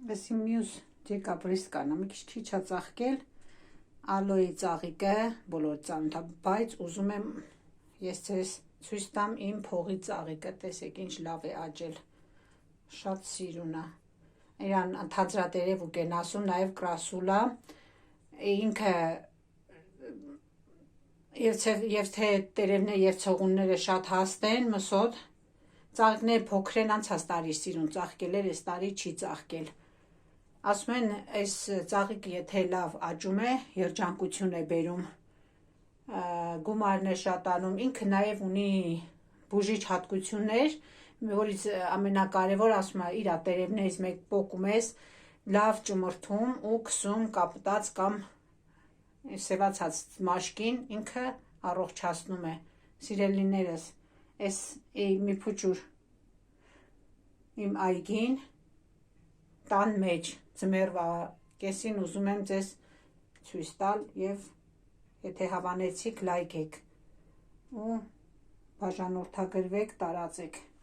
Էսի մյուս դեկաբրիստկան, մի քիչ է ծաղկել, ալոյի ծաղիկը բոլոր ծանոթա, բայց ուզում եմ ես ձեզ ցույց տամ իմ փողի ծաղիկը, տեսեք ինչ լավ է աճել, շատ սիրուն է, իրան թաձրատերև ուկ են ասում, նաև կրասուլա, ինքը և թե տերևները և ցողունները շատ հաստ են, մսոտ, ծաղիկները փոքր են, անցած տարի սիրուն ծաղկել էր, այս տարի չի ծաղկել, ասում են այս ծաղիկը եթե լավ աճում է, երջանկություն է բերում, գումարն է շատանում, ինքը նաև ունի բուժիչ հատկություններ, որից ամենակարևոր ասում է իր տերևներից մեկ պոկում ես, լավ ճմրթում ու քսում կապտած կամ սևացած մաշկին, ինքը առողջացնում է, սիրելիներս, այս մի փուչուր իմ այգին, տան մեջ, ձմեռվա կեսին ուզում եմ ձեզ ցույց տալ և եթե հավանեցիք լայքեք ու բաժանորդագրվեք, տարածեք։